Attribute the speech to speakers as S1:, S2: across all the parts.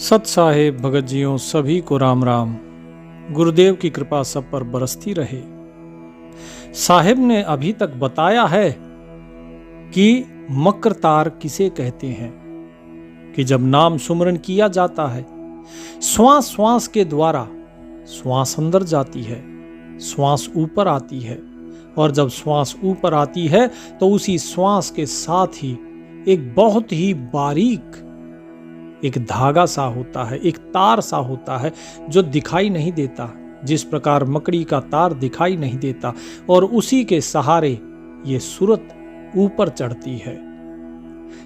S1: सत साहेब भगत जियों सभी को राम राम। गुरुदेव की कृपा सब पर बरसती रहे। साहेब ने अभी तक बताया है कि मक्रतार किसे कहते हैं, कि जब नाम सुमरन किया जाता है श्वास श्वास के द्वारा श्वास अंदर जाती है, श्वास ऊपर आती है, और जब श्वास ऊपर आती है तो उसी श्वास के साथ ही एक बहुत ही बारीक एक धागा सा होता है, एक तार सा होता है जो दिखाई नहीं देता, जिस प्रकार मकड़ी का तार दिखाई नहीं देता, और उसी के सहारे ये सूरत ऊपर चढ़ती है।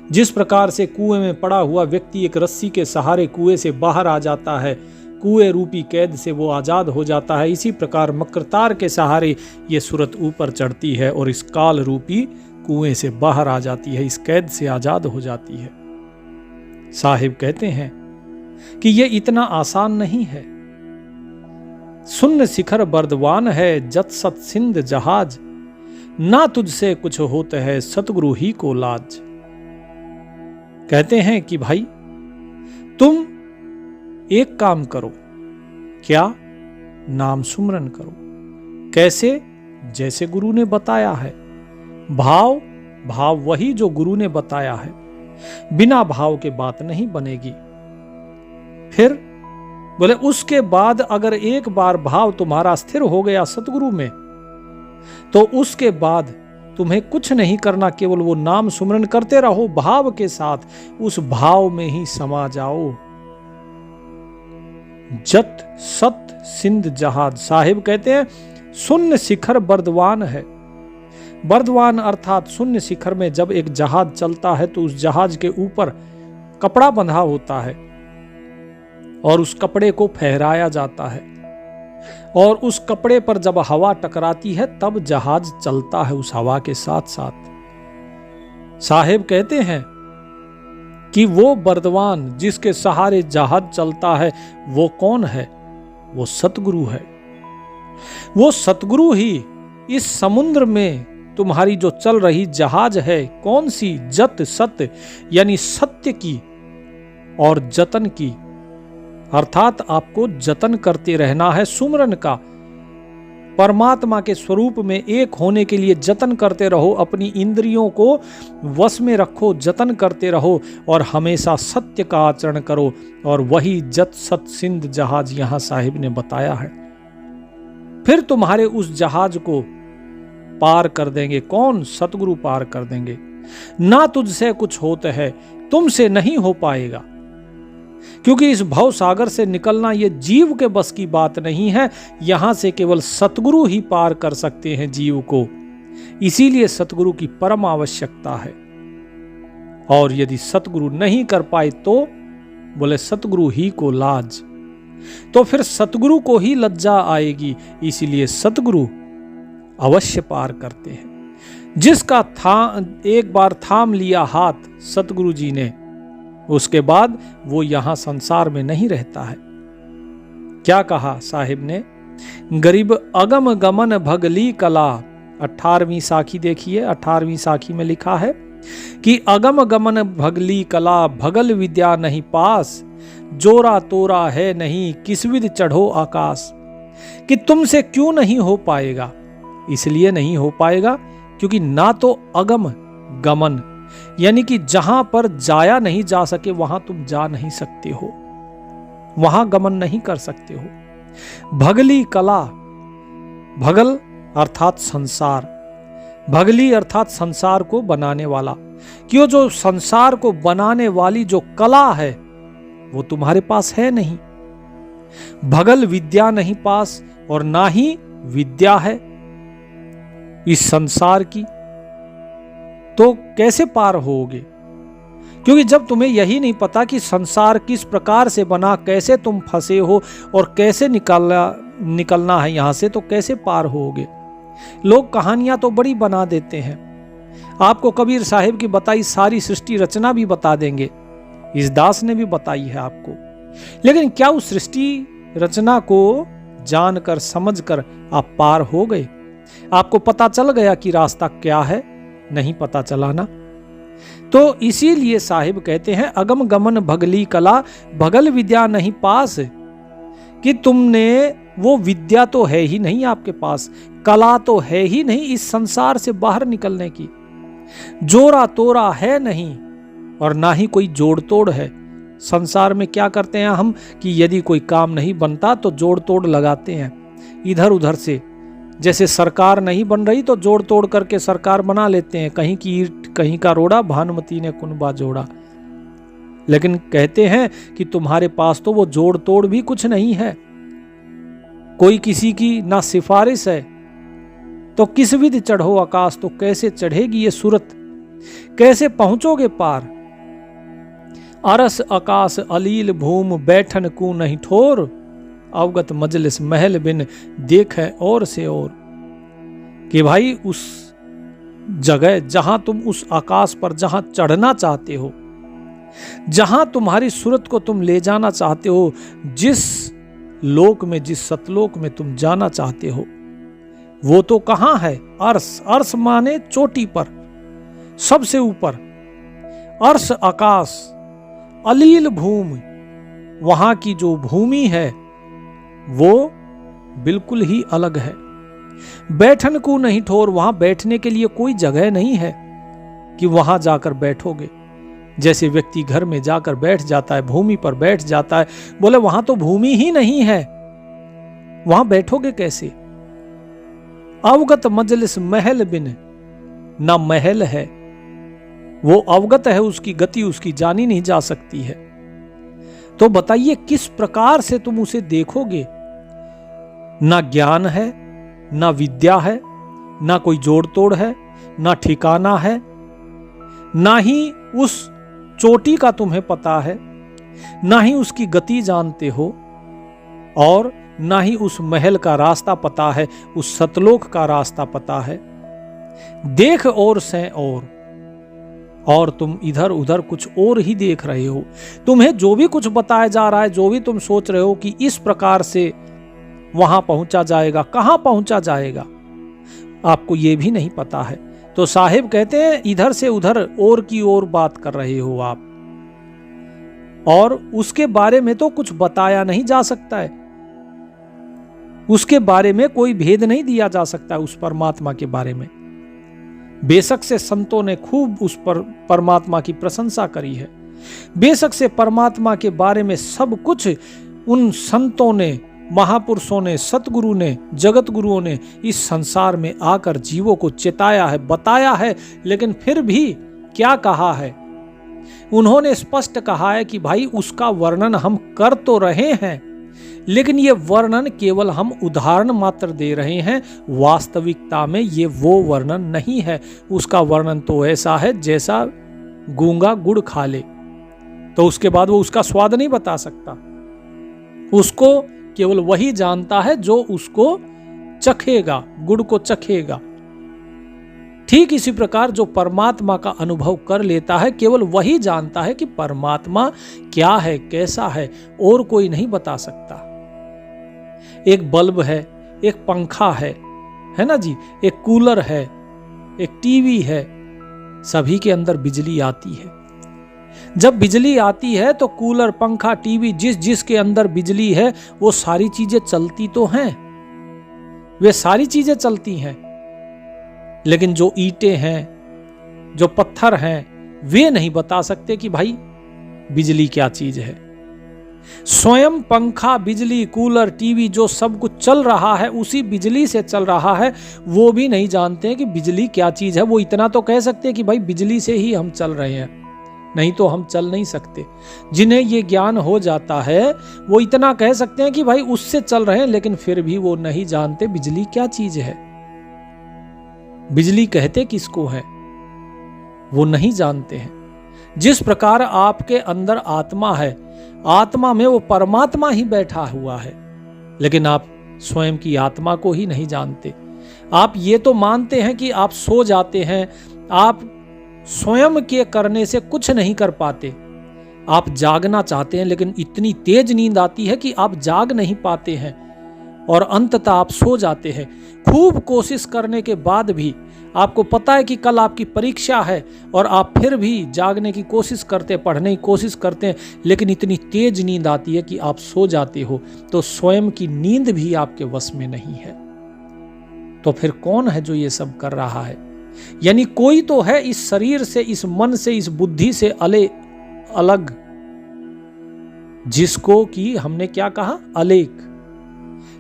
S1: जिस प्रकार से कुएं में पड़ा हुआ व्यक्ति एक रस्सी के सहारे कुएं से बाहर आ जाता है, कुएं रूपी कैद से वो आजाद हो जाता है, इसी प्रकार मक्रतार के सहारे ये सूरत ऊपर चढ़ती है और इस काल रूपी कुएं से बाहर आ जाती है, इस कैद से आजाद हो जाती है। साहिब कहते हैं कि यह इतना आसान नहीं है। सुन्न शिखर बर्दवान है जत सत सिंध जहाज, ना तुझसे कुछ होता है सतगुरु ही को लाज। कहते हैं कि भाई तुम एक काम करो, क्या? नाम सुमरन करो। कैसे? जैसे गुरु ने बताया है। भाव वही जो गुरु ने बताया है, बिना भाव के बात नहीं बनेगी। फिर बोले उसके बाद अगर एक बार भाव तुम्हारा स्थिर हो गया सतगुरु में, तो उसके बाद तुम्हें कुछ नहीं करना, केवल वो नाम सुमरन करते रहो भाव के साथ, उस भाव में ही समा जाओ। जत सत सिंध जहाज। साहिब कहते हैं शून्य शिखर बर्दवान है। बर्दवान अर्थात शून्य शिखर में जब एक जहाज चलता है तो उस जहाज के ऊपर कपड़ा बंधा होता है और उस कपड़े को फहराया जाता है, और उस कपड़े पर जब हवा टकराती है तब जहाज चलता है उस हवा के साथ साथ। साहिब कहते हैं कि वो बर्दवान जिसके सहारे जहाज चलता है वो कौन है? वो सतगुरु है। वो सतगुरु ही इस समुद्र में तुम्हारी जो चल रही जहाज है, कौन सी? जत सत्य यानी सत्य की और जतन की, अर्थात आपको जतन करते रहना है सुमरन का। परमात्मा के स्वरूप में एक होने के लिए जतन करते रहो, अपनी इंद्रियों को वश में रखो, जतन करते रहो और हमेशा सत्य का आचरण करो, और वही जत सत सिंध जहाज यहां साहिब ने बताया है। फिर तुम्हारे उस जहाज को पार कर देंगे कौन? सतगुरु पार कर देंगे। ना तुझसे कुछ होता है, तुमसे नहीं हो पाएगा, क्योंकि इस भव सागर से निकलना ये जीव के बस की बात नहीं है। यहां से केवल सतगुरु ही पार कर सकते हैं जीव को, इसीलिए सतगुरु की परम आवश्यकता है। और यदि सतगुरु नहीं कर पाए तो बोले सतगुरु ही को लाज, तो फिर सतगुरु को ही लज्जा आएगी, इसीलिए सतगुरु अवश्य पार करते हैं। जिसका एक बार थाम लिया हाथ सतगुरु जी ने, उसके बाद वो यहां संसार में नहीं रहता है। क्या कहा साहिब ने? गरीब अगम गमन भगली कला। 18वीं साखी देखिए, 18वीं साखी में लिखा है कि अगम गमन भगली कला, भगल विद्या नहीं पास, जोरा तोरा है नहीं किसविद चढ़ो आकाश। कि तुमसे क्यों नहीं हो पाएगा? इसलिए नहीं हो पाएगा क्योंकि ना तो अगम गमन यानी कि जहां पर जाया नहीं जा सके वहां तुम जा नहीं सकते हो, वहां गमन नहीं कर सकते हो। भगली कला, भगल अर्थात संसार, भगली अर्थात संसार को बनाने वाला, क्यों जो संसार को बनाने वाली जो कला है वो तुम्हारे पास है नहीं। भगल विद्या नहीं पास, और ना ही विद्या है इस संसार की, तो कैसे पार होगे? क्योंकि जब तुम्हें यही नहीं पता कि संसार किस प्रकार से बना, कैसे तुम फंसे हो और कैसे निकलना है यहां से, तो कैसे पार होगे? लोग कहानियां तो बड़ी बना देते हैं, आपको कबीर साहिब की बताई सारी सृष्टि रचना भी बता देंगे, इस दास ने भी बताई है आपको, लेकिन क्या उस सृष्टि रचना को जानकर समझकर आप पार हो गए? आपको पता चल गया कि रास्ता क्या है? नहीं पता चला ना। तो इसीलिए साहिब कहते हैं अगम गमन भगली कला भगल विद्या नहीं पास, कि तुमने वो विद्या तो है ही नहीं आपके पास, कला तो है ही नहीं इस संसार से बाहर निकलने की, जोड़ा तोड़ा है नहीं और ना ही कोई जोड़ तोड़ है। संसार में क्या करते हैं हम कि यदि कोई काम नहीं बनता तो जोड़ तोड़ लगाते हैं इधर उधर से। जैसे सरकार नहीं बन रही तो जोड़ तोड़ करके सरकार बना लेते हैं, कहीं की ईंट कहीं का रोड़ा, भानुमती ने कुनबा जोड़ा। लेकिन कहते हैं कि तुम्हारे पास तो वो जोड़ तोड़ भी कुछ नहीं है, कोई किसी की ना सिफारिश है। तो किस विधि चढ़ो आकाश, तो कैसे चढ़ेगी ये सूरत, कैसे पहुंचोगे पार। अरस आकाश अलील भूम बैठन को नहीं ठोर, अवगत मजलिस महल बिन देखे और से और। कि भाई उस जगह जहां तुम उस आकाश पर जहां चढ़ना चाहते हो, जहां तुम्हारी सूरत को तुम ले जाना चाहते हो, जिस लोक में जिस सतलोक में तुम जाना चाहते हो, वो तो कहां है। अर्श, अर्श माने चोटी पर, सबसे ऊपर। अर्श आकाश, अलील भूमि, वहां की जो भूमि है वो बिल्कुल ही अलग है। बैठन को नहीं ठोर, वहां बैठने के लिए कोई जगह नहीं है कि वहां जाकर बैठोगे। जैसे व्यक्ति घर में जाकर बैठ जाता है, भूमि पर बैठ जाता है, बोले वहां तो भूमि ही नहीं है, वहां बैठोगे कैसे। अवगत मजलिस महल बिन, ना महल है, वो अवगत है, उसकी गति उसकी जानी नहीं जा सकती है। तो बताइए किस प्रकार से तुम उसे देखोगे। ना ज्ञान है, ना विद्या है, ना कोई जोड़ तोड़ है, ना ठिकाना है, ना ही उस चोटी का तुम्हें पता है, ना ही उसकी गति जानते हो, और ना ही उस महल का रास्ता पता है, उस सतलोक का रास्ता पता है। देख और से और तुम इधर उधर कुछ और ही देख रहे हो। तुम्हें जो भी कुछ बताया जा रहा है, जो भी तुम सोच रहे हो कि इस प्रकार से वहां पहुंचा जाएगा, कहां पहुंचा जाएगा, आपको यह भी नहीं पता है। तो साहिब कहते हैं इधर से उधर और की ओर बात कर रहे हो आप, और उसके बारे में तो कुछ बताया नहीं जा सकता है, उसके बारे में कोई भेद नहीं दिया जा सकता उस परमात्मा के बारे में। बेशक से संतों ने खूब उस पर परमात्मा की प्रशंसा करी है, बेशक से परमात्मा के बारे में सब कुछ उन संतों ने, महापुरुषों ने, सतगुरु ने, जगत गुरुओं ने इस संसार में आकर जीवों को चेताया है, बताया है। लेकिन फिर भी क्या कहा है, उन्होंने स्पष्ट कहा है कि भाई उसका वर्णन हम कर तो रहे हैं, लेकिन ये वर्णन केवल हम उदाहरण मात्र दे रहे हैं, वास्तविकता में ये वो वर्णन नहीं है। उसका वर्णन तो ऐसा है जैसा गूंगा गुड़ खा ले, तो उसके बाद वो उसका स्वाद नहीं बता सकता। उसको केवल वही जानता है जो उसको चखेगा, गुड़ को चखेगा। ठीक इसी प्रकार जो परमात्मा का अनुभव कर लेता है, केवल वही जानता है कि परमात्मा क्या है, कैसा है, और कोई नहीं बता सकता। एक बल्ब है, एक पंखा है ना जी, एक कूलर है, एक टीवी है, सभी के अंदर बिजली आती है। जब बिजली आती है तो कूलर, पंखा, टीवी, जिसके अंदर बिजली है वो सारी चीजें चलती तो हैं, वे सारी चीजें चलती हैं। लेकिन जो ईंटें हैं, जो पत्थर हैं, वे नहीं बता सकते कि भाई बिजली क्या चीज है। स्वयं पंखा, बिजली, कूलर, टीवी जो सब कुछ चल रहा है उसी बिजली से चल रहा है, वो भी नहीं जानते हैं कि बिजली क्या चीज है। वो इतना तो कह सकते हैं कि भाई बिजली से ही हम चल रहे हैं, नहीं तो हम चल नहीं सकते। जिन्हें ये ज्ञान हो जाता है वो इतना कह सकते हैं कि भाई उससे चल रहे हैं, लेकिन फिर भी वो नहीं जानते बिजली क्या चीज है। बिजली कहते किसको है वो नहीं जानते हैं। जिस प्रकार आपके अंदर आत्मा है, आत्मा में वो परमात्मा ही बैठा हुआ है, लेकिन आप स्वयं की आत्मा को ही नहीं जानते। आप ये तो मानते हैं कि आप सो जाते हैं, आप स्वयं के करने से कुछ नहीं कर पाते, आप जागना चाहते हैं, लेकिन इतनी तेज नींद आती है कि आप जाग नहीं पाते हैं और अंततः आप सो जाते हैं। खूब कोशिश करने के बाद भी आपको पता है कि कल आपकी परीक्षा है और आप फिर भी जागने की कोशिश करते, पढ़ने की कोशिश करते हैं, लेकिन इतनी तेज नींद आती है कि आप सो जाते हो, तो स्वयं की नींद भी आपके वश में नहीं है। तो फिर कौन है जो ये सब कर रहा है? यानी कोई तो है इस शरीर से, इस मन से, इस बुद्धि से अलग, जिसको कि हमने क्या कहा, अलेख,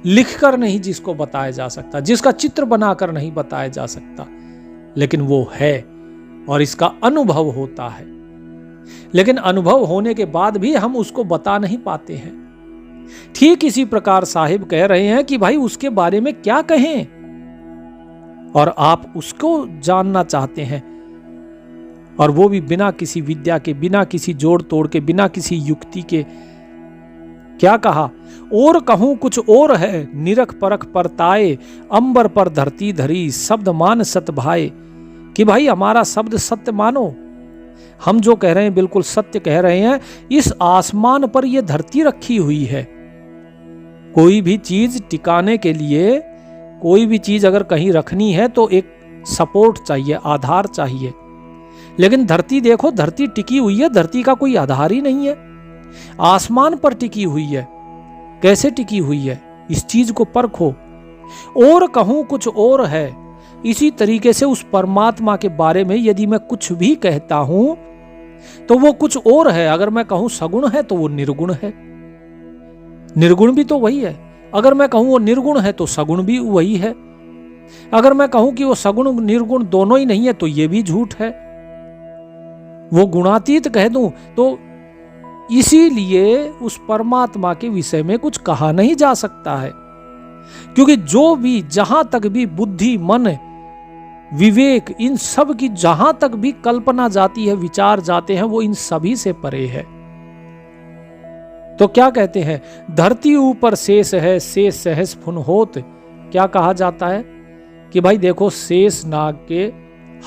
S1: लिखकर नहीं जिसको बताया जा सकता, जिसका चित्र बनाकर नहीं बताया जा सकता, लेकिन वो है और इसका अनुभव होता है। लेकिन अनुभव होने के बाद भी हम उसको बता नहीं पाते हैं। ठीक इसी प्रकार साहिब कह रहे हैं कि भाई उसके बारे में क्या कहें, और आप उसको जानना चाहते हैं, और वो भी बिना किसी विद्या के, बिना किसी जोड़ तोड़ के, बिना किसी युक्ति के। क्या कहा, और कहूं कुछ और है, निरख परख परताए, अंबर पर धरती धरी, शब्द मान सत भाए। कि भाई हमारा शब्द सत्य मानो, हम जो कह रहे हैं बिल्कुल सत्य कह रहे हैं। इस आसमान पर यह धरती रखी हुई है। कोई भी चीज टिकाने के लिए, कोई भी चीज अगर कहीं रखनी है तो एक सपोर्ट चाहिए, आधार चाहिए। लेकिन धरती देखो, धरती टिकी हुई है, धरती का कोई आधार ही नहीं है। आसमान पर टिकी हुई है, कैसे टिकी हुई है, इस चीज को परखो। और कहूं कुछ और है, इसी तरीके से उस परमात्मा के बारे में यदि मैं कुछ भी कहता हूं तो वो कुछ और है। अगर मैं कहूं सगुण है तो वो निर्गुण है, निर्गुण भी तो वही है। अगर मैं कहूं वो निर्गुण है तो सगुण भी वही है। अगर मैं कहूं कि वो सगुण निर्गुण दोनों ही नहीं है तो ये भी झूठ है। वो गुणातीत कह दूं तो इसीलिए उस परमात्मा के विषय में कुछ कहा नहीं जा सकता है, क्योंकि जो भी, जहां तक भी बुद्धि, मन, विवेक, इन सब की जहां तक भी कल्पना जाती है, विचार जाते हैं, वो इन सभी से परे है। तो क्या कहते हैं, धरती ऊपर शेष है, शेष सहस फुन होत। क्या कहा जाता है कि भाई देखो, शेष नाग के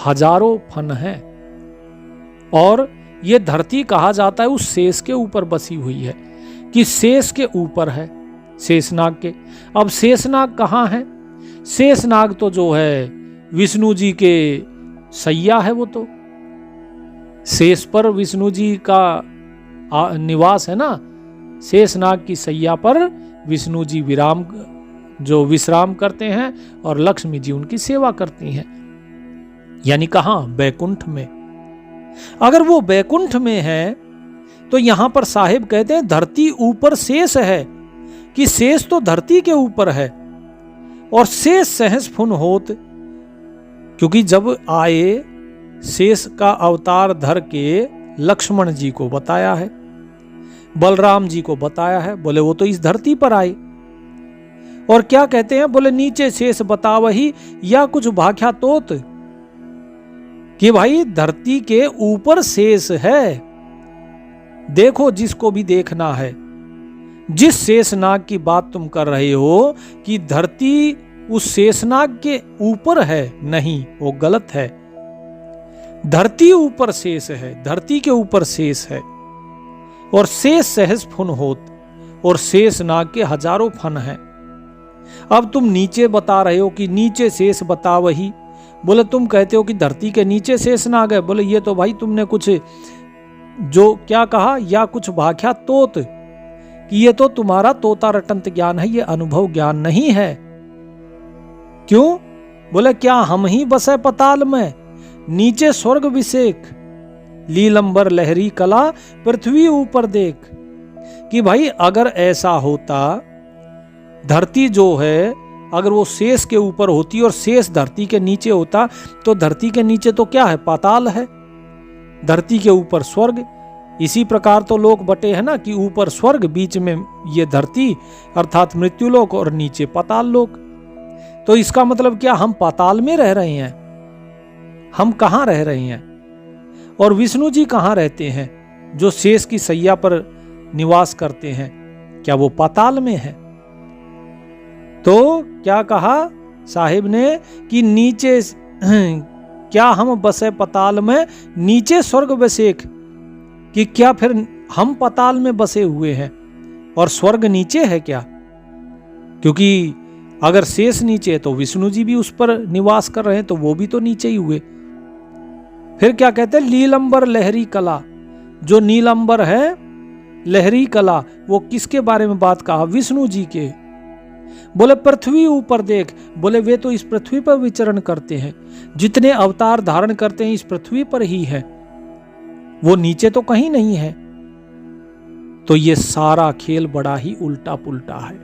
S1: हजारों फन हैं और ये धरती कहा जाता है उस शेष के ऊपर बसी हुई है, कि शेष के ऊपर है, शेषनाग के। अब शेषनाग कहाँ है? शेषनाग तो जो है विष्णु जी के सैया है, वो तो शेष पर विष्णु जी का निवास है ना। शेषनाग की सैया पर विष्णु जी विश्राम करते हैं और लक्ष्मी जी उनकी सेवा करती हैं। यानी कहां? बैकुंठ में। अगर वो बैकुंठ में है तो यहां पर साहिब कहते हैं धरती ऊपर शेष है, कि शेष तो धरती के ऊपर है। और शेष सहस फुन होत, क्योंकि जब आए शेष का अवतार धर के लक्ष्मण जी को बताया है, बलराम जी को बताया है, बोले वो तो इस धरती पर आए। और क्या कहते हैं, बोले नीचे शेष बतावही या कुछ भाख्या तोत, कि भाई धरती के ऊपर शेष है। देखो जिसको भी देखना है, जिस शेषनाग की बात तुम कर रहे हो कि धरती उस शेषनाग के ऊपर है, नहीं, वो गलत है। धरती ऊपर शेष है, धरती के ऊपर शेष है। और शेष सहस फुन होत, और शेषनाग के हजारों फन हैं। अब तुम नीचे बता रहे हो कि नीचे शेष बता वही, बोले तुम कहते हो कि धरती के नीचे शेषनाग है। बोले ये तो भाई तुमने कुछ जो क्या कहा, या कुछ भाख्या तोत, कि ये तो तुम्हारा तोता रटंत ज्ञान है, ये अनुभव ज्ञान नहीं है। क्यों? बोले क्या हम ही बसे पताल में, नीचे स्वर्ग विषेक, लीलंबर लहरी कला पृथ्वी ऊपर देख। कि भाई अगर ऐसा होता, धरती जो है अगर वो शेष के ऊपर होती और शेष धरती के नीचे होता, तो धरती के नीचे तो क्या है? पाताल है, धरती के ऊपर स्वर्ग। इसी प्रकार तो लोग बटे हैं ना, कि ऊपर स्वर्ग, बीच में ये धरती अर्थात मृत्युलोक, और नीचे पाताल लोक। तो इसका मतलब क्या, हम पाताल में रह रहे हैं? हम कहां रह रहे हैं? और विष्णु जी कहां रहते हैं जो शेष की सैया पर निवास करते हैं? क्या वो पाताल में है? तो क्या कहा साहिब ने कि नीचे क्या हम बसे पताल में, नीचे स्वर्ग बसेक, कि क्या फिर हम पताल में बसे हुए हैं और स्वर्ग नीचे है क्या? क्योंकि अगर शेष नीचे है तो विष्णु जी भी उस पर निवास कर रहे हैं, तो वो भी तो नीचे ही हुए। फिर क्या कहते हैं, लीलंबर लहरी कला, जो नीलंबर है लहरी कला, वो किसके बारे में बात कहा, विष्णु जी के। बोले पृथ्वी ऊपर देख, बोले वे तो इस पृथ्वी पर विचरण करते हैं, जितने अवतार धारण करते हैं इस पृथ्वी पर ही है, वो नीचे तो कहीं नहीं है। तो ये सारा खेल बड़ा ही उल्टा पुल्टा है।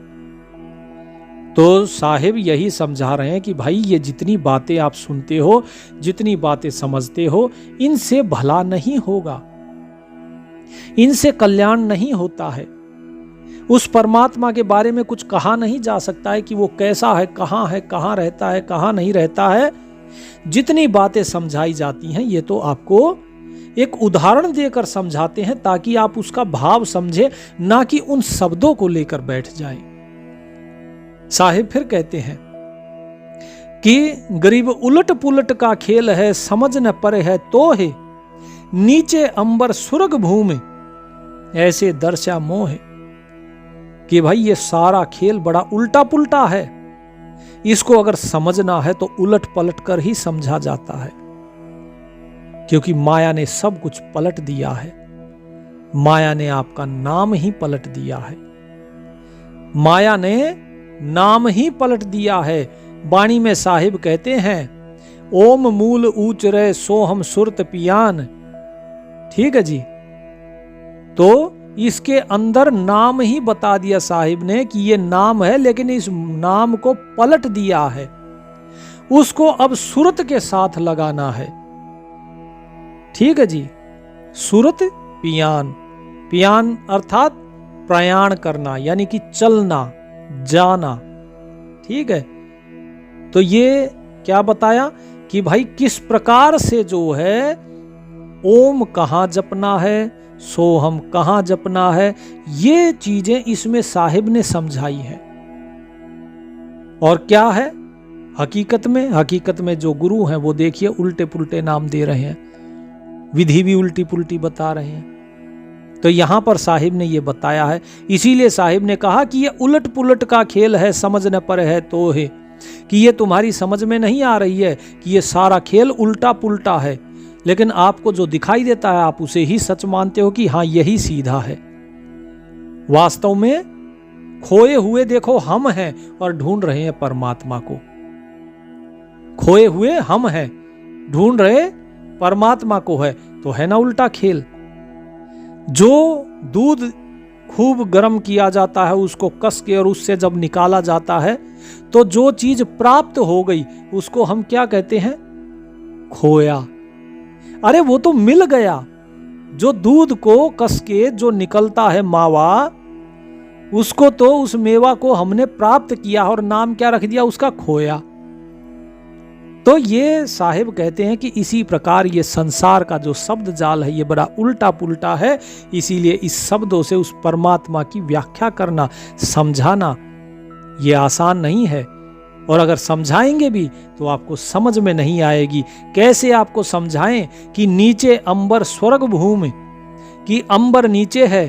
S1: तो साहिब यही समझा रहे हैं कि भाई ये जितनी बातें आप सुनते हो, जितनी बातें समझते हो, इनसे भला नहीं होगा, इनसे कल्याण नहीं होता है। उस परमात्मा के बारे में कुछ कहा नहीं जा सकता है कि वो कैसा है, कहाँ रहता है, कहाँ नहीं रहता है। जितनी बातें समझाई जाती हैं ये तो आपको एक उदाहरण देकर समझाते हैं ताकि आप उसका भाव समझे, ना कि उन शब्दों को लेकर बैठ जाए। साहिब फिर कहते हैं कि गरीब उलट पुलट का खेल है, समझ न परे है तो है, नीचे अंबर सुरग भूमि ऐसे दर्शा मोह। कि भाई ये सारा खेल बड़ा उल्टा पुल्टा है, इसको अगर समझना है तो उलट पलट कर ही समझा जाता है, क्योंकि माया ने सब कुछ पलट दिया है। माया ने आपका नाम ही पलट दिया है, माया ने नाम ही पलट दिया है। वाणी में साहिब कहते हैं, ओम मूल ऊच रे सोहम सुरत पियान। ठीक है जी, तो इसके अंदर नाम ही बता दिया साहिब ने कि ये नाम है, लेकिन इस नाम को पलट दिया है, उसको अब सुरत के साथ लगाना है। ठीक है जी, सुरत पियान, पियान अर्थात प्रयाण करना, यानी कि चलना जाना। ठीक है, तो ये क्या बताया कि भाई किस प्रकार से जो है ओम कहाँ जपना है, सोहम कहाँ जपना है, ये चीजें इसमें साहिब ने समझाई है। और क्या है हकीकत में जो गुरु हैं वो देखिए उल्टे पुल्टे नाम दे रहे हैं, विधि भी उल्टी पुल्टी बता रहे हैं। तो यहां पर साहिब ने ये बताया है, इसीलिए साहिब ने कहा कि ये उलट पुलट का खेल है, समझ न पर है तो है, कि ये तुम्हारी समझ में नहीं आ रही है कि ये सारा खेल उल्टा पुल्टा है, लेकिन आपको जो दिखाई देता है आप उसे ही सच मानते हो कि हाँ यही सीधा है। वास्तव में खोए हुए देखो हम हैं और ढूंढ रहे हैं परमात्मा को। खोए हुए हम हैं, ढूंढ रहे परमात्मा को है, तो है ना उल्टा खेल। जो दूध खूब गर्म किया जाता है उसको कस के और उससे जब निकाला जाता है तो जो चीज प्राप्त हो गई उसको हम क्या कहते हैं, खोया। अरे वो तो मिल गया, जो दूध को कस के जो निकलता है मावा, उसको तो उस मेवा को हमने प्राप्त किया और नाम क्या रख दिया उसका, खोया। तो ये साहिब कहते हैं कि इसी प्रकार ये संसार का जो शब्द जाल है ये बड़ा उल्टा पुल्टा है, इसीलिए इस शब्दों से उस परमात्मा की व्याख्या करना, समझाना ये आसान नहीं है। और अगर समझाएंगे भी तो आपको समझ में नहीं आएगी। कैसे आपको समझाएं कि नीचे अंबर स्वर्ग भूमि, कि अंबर नीचे है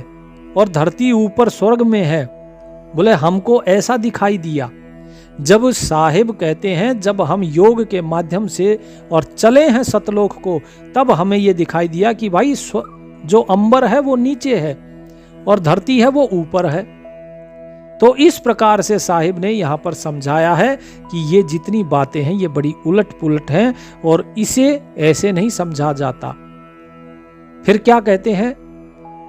S1: और धरती ऊपर स्वर्ग में है। बोले हमको ऐसा दिखाई दिया। जब साहिब कहते हैं जब हम योग के माध्यम से और चले हैं सतलोक को, तब हमें यह दिखाई दिया कि भाई जो अंबर है वो नीचे है और धरती है वो ऊपर है। तो इस प्रकार से साहिब ने यहाँ पर समझाया है कि ये जितनी बातें हैं ये बड़ी उलट पुलट हैं और इसे ऐसे नहीं समझा जाता। फिर क्या कहते हैं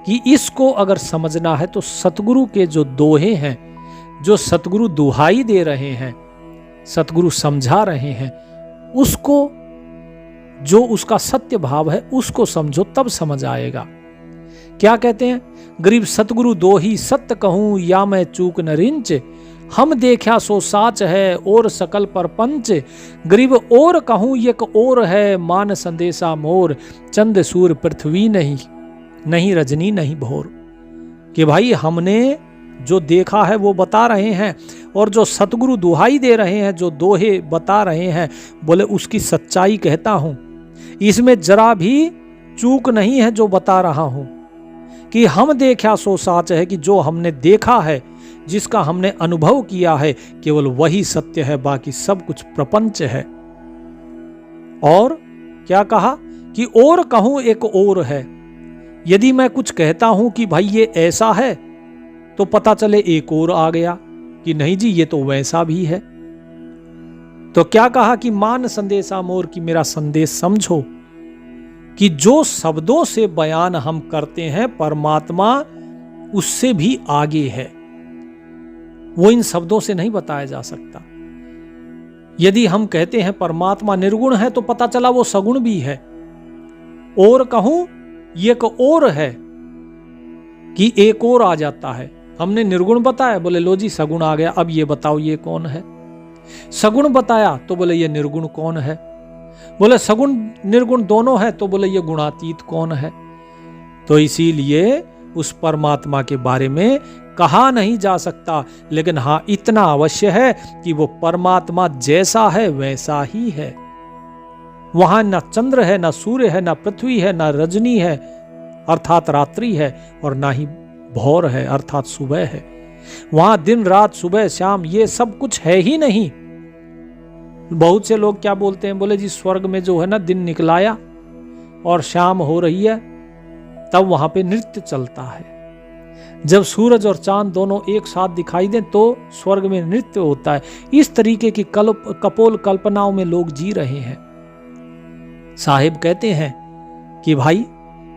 S1: कि इसको अगर समझना है तो सतगुरु के जो दोहे हैं, जो सतगुरु दुहाई दे रहे हैं, सतगुरु समझा रहे हैं, उसको जो उसका सत्य भाव है उसको समझो, तब समझ आएगा। क्या कहते हैं, गरीब सतगुरु दोही सत्य कहूं या मैं चूक न रिंच, हम देखा सो साच है और सकल पर पंच, गरीब और कहूं एक और है मान संदेशा मोर, चंद सूर पृथ्वी नहीं रजनी नहीं भोर। कि भाई हमने जो देखा है वो बता रहे हैं और जो सतगुरु दुहाई दे रहे हैं, जो दोहे बता रहे हैं, बोले उसकी सच्चाई कहता हूं, इसमें जरा भी चूक नहीं है जो बता रहा हूं। कि हम देखा सो साच है, कि जो हमने देखा है, जिसका हमने अनुभव किया है, केवल वही सत्य है, बाकी सब कुछ प्रपंच है। और क्या कहा कि और कहूं एक और है। यदि मैं कुछ कहता हूं कि भाई ये ऐसा है, तो पता चले एक और आ गया कि नहीं जी ये तो वैसा भी है। तो क्या कहा कि मान संदेशा मोर, की मेरा संदेश समझो कि जो शब्दों से बयान हम करते हैं, परमात्मा उससे भी आगे है। वो इन शब्दों से नहीं बताया जा सकता। यदि हम कहते हैं परमात्मा निर्गुण है, तो पता चला वो सगुण भी है। और कहूं ये एक और है कि एक और आ जाता है। हमने निर्गुण बताया, बोले लो जी सगुण आ गया, अब ये बताओ ये कौन है। सगुण बताया तो बोले ये निर्गुण कौन है। बोले सगुण निर्गुण दोनों है, तो बोले ये गुणातीत कौन है। तो इसीलिए उस परमात्मा के बारे में कहा नहीं जा सकता, लेकिन हां इतना अवश्य है कि वो परमात्मा जैसा है वैसा ही है। वहां न चंद्र है, न सूर्य है, न पृथ्वी है, न रजनी है अर्थात रात्रि है, और ना ही भोर है अर्थात सुबह है। वहां दिन रात सुबह शाम ये सब कुछ है ही नहीं। बहुत से लोग क्या बोलते हैं, बोले जी स्वर्ग में जो है ना दिन निकलाया और शाम हो रही है, तब वहां पे नृत्य चलता है। जब सूरज और चांद दोनों एक साथ दिखाई दें तो स्वर्ग में नृत्य होता है। इस तरीके की कपोल कल्पनाओं में लोग जी रहे हैं। साहिब कहते हैं कि भाई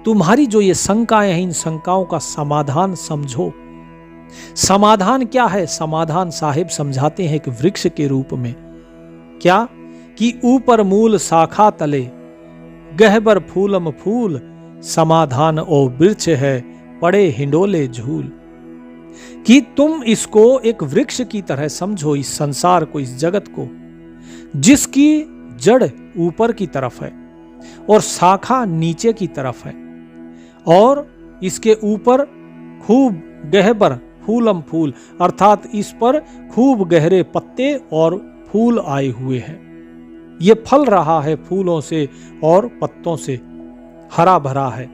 S1: तुम्हारी जो ये शंकाएं हैं, इन शंकाओं का समाधान समझो। समाधान क्या है? समाधान साहिब समझाते हैं एक वृक्ष के रूप में। क्या कि ऊपर मूल शाखा तले गहबर फूलम फूल, समाधान ओ वृक्ष है पड़े हिंडोले झूल। कि तुम इसको एक वृक्ष की तरह समझो, इस संसार को, इस जगत को, जिसकी जड़ ऊपर की तरफ है और शाखा नीचे की तरफ है, और इसके ऊपर खूब गहबर फूलम फूल अर्थात इस पर खूब गहरे पत्ते और फूल आए हुए हैं। ये फल रहा है फूलों से और पत्तों से, हरा भरा है।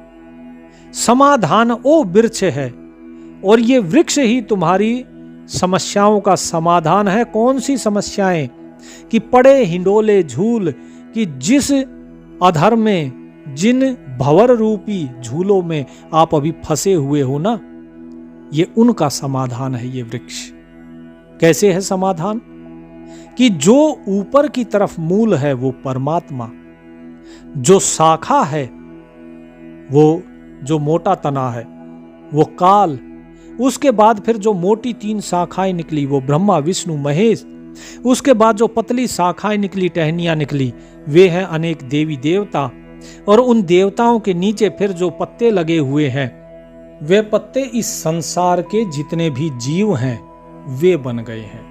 S1: समाधान ओ वृक्ष है, और ये वृक्ष ही तुम्हारी समस्याओं का समाधान है। कौन सी समस्याएं? कि पड़े हिंडोले झूल, कि जिस अधर्म में, जिन भंवर रूपी झूलों में आप अभी फंसे हुए हो ना, ये उनका समाधान है ये वृक्ष। कैसे है समाधान? कि जो ऊपर की तरफ मूल है वो परमात्मा, जो शाखा है वो जो मोटा तना है वो काल, उसके बाद फिर जो मोटी 3 शाखाएं निकली वो ब्रह्मा विष्णु महेश, उसके बाद जो पतली शाखाएं निकली, टहनियां निकली, वे हैं अनेक देवी देवता, और उन देवताओं के नीचे फिर जो पत्ते लगे हुए हैं, वे पत्ते इस संसार के जितने भी जीव हैं वे बन गए हैं।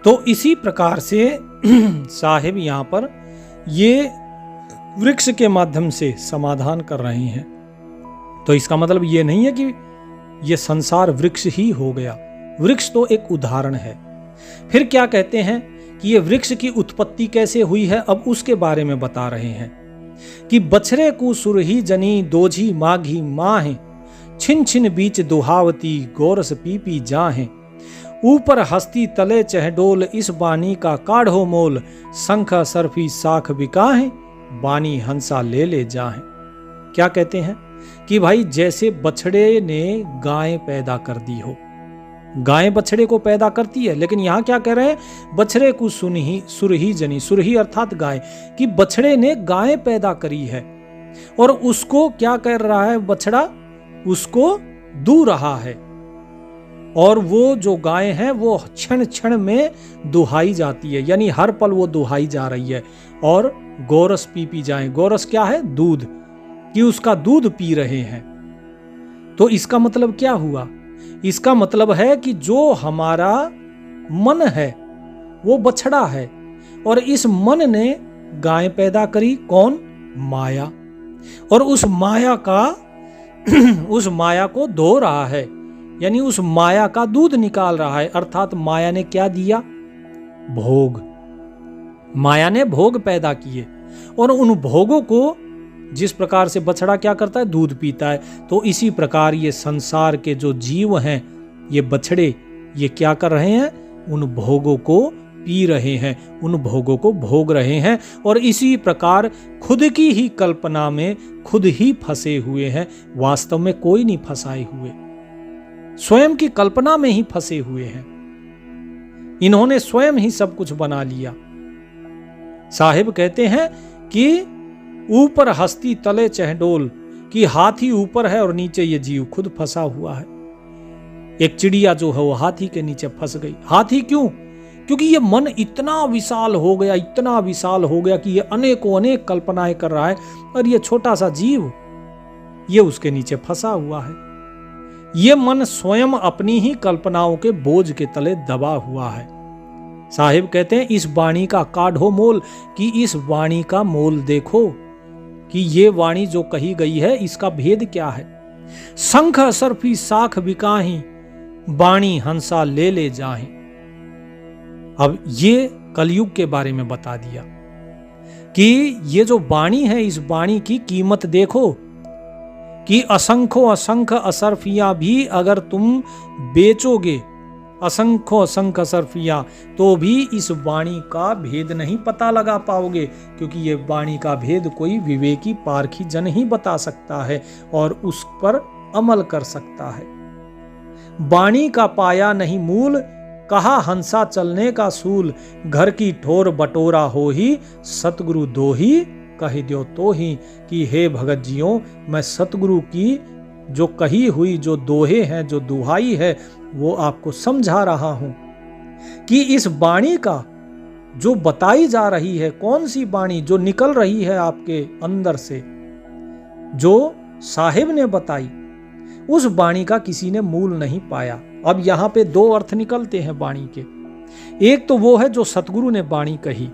S1: तो इसी प्रकार से साहिब यहां पर ये वृक्ष के माध्यम से समाधान कर रहे हैं। तो इसका मतलब ये नहीं है कि ये संसार वृक्ष ही हो गया। वृक्ष तो एक उदाहरण है। फिर क्या कहते हैं कि ये वृक्ष की उत्पत्ति कैसे हुई है, अब उसके बारे में बता रहे हैं कि बछरे को सुरही जनी दोझी माघी माह, छिन छिन बीच दुहावती गोरस पीपी जाहे, ऊपर हस्ती तले चहडोल इस बानी का काढ़ो मोल, शंख सरफी साख बिकाहे बानी हंसा ले ले जाहे। क्या कहते हैं कि भाई जैसे बछड़े ने गाय पैदा कर दी हो, गाय बछड़े को पैदा करती है, लेकिन यहां क्या कह रहे हैं, बछड़े को सुरही जनी, सुरही अर्थात गाय, कि बछड़े ने गाय पैदा करी है और उसको क्या कर रहा है, बछड़ा उसको दू रहा है, और वो जो गाय है वो क्षण क्षण में दुहाई जाती है, यानी हर पल वो दुहाई जा रही है, और गोरस पी जाए। गोरस क्या है? दूध, कि उसका दूध पी रहे हैं। तो इसका मतलब क्या हुआ? इसका मतलब है कि जो हमारा मन है वो बछड़ा है, और इस मन ने गाय पैदा करी। कौन? माया। और उस माया का उस माया को धो रहा है, यानी उस माया का दूध निकाल रहा है। अर्थात माया ने क्या दिया? भोग। माया ने भोग पैदा किए, और उन भोगों को जिस प्रकार से बछड़ा क्या करता है? दूध पीता है। तो इसी प्रकार ये संसार के जो जीव हैं, ये बछड़े, ये क्या कर रहे हैं? उन भोगों को पी रहे हैं, उन भोगों को भोग रहे हैं और इसी प्रकार खुद की ही कल्पना में खुद ही फंसे हुए हैं। वास्तव में कोई नहीं फंसाए हुए, स्वयं की कल्पना में ही फंसे हुए हैं। इन्होंने स्वयं ही सब कुछ बना लिया। साहिब कहते हैं कि ऊपर हस्ती तले चहडोल, कि हाथी ऊपर है और नीचे ये जीव खुद फंसा हुआ है। एक चिड़िया जो है वो हाथी के नीचे फंस गई। हाथी क्यों? क्योंकि ये मन इतना विशाल हो गया, इतना विशाल हो गया कि ये अनेकों अनेक कल्पनाएं कर रहा है और ये छोटा सा जीव ये उसके नीचे फंसा हुआ है। ये मन स्वयं अपनी ही कल्पनाओं के बोझ के तले दबा हुआ है। साहिब कहते हैं इस वाणी का काढ़ो मोल, कि इस वाणी का मोल देखो कि ये वाणी जो कही गई है इसका भेद क्या है। शंख असरफी साख बिकाही, वाणी हंसा ले ले जाही। अब ये कलयुग के बारे में बता दिया कि ये जो वाणी है इस वाणी की कीमत देखो कि असंख्यों असंख्य असरफियां भी अगर तुम बेचोगे, असंख्यों असंख्य असरफियां, तो भी इस वाणी का भेद नहीं पता लगा पाओगे, क्योंकि ये वाणी का भेद कोई विवेकी पारखी जन ही बता सकता है और उस पर अमल कर सकता है। वाणी का पाया नहीं मूल, कहा हंसा चलने का सूल, घर की ठोर बटोरा हो ही, सतगुरु दो ही कह दो तो ही। कि हे भगत जियों, मैं सतगुरु की जो कही हुई जो दोहे हैं, जो दुहाई है, वो आपको समझा रहा हूं कि इस वाणी का जो बताई जा रही है, कौन सी वाणी जो निकल रही है आपके अंदर से, जो साहिब ने बताई, उस वाणी का किसी ने मूल नहीं पाया। अब यहां पे दो अर्थ निकलते हैं वाणी के। एक तो वो है जो सतगुरु ने वाणी कही,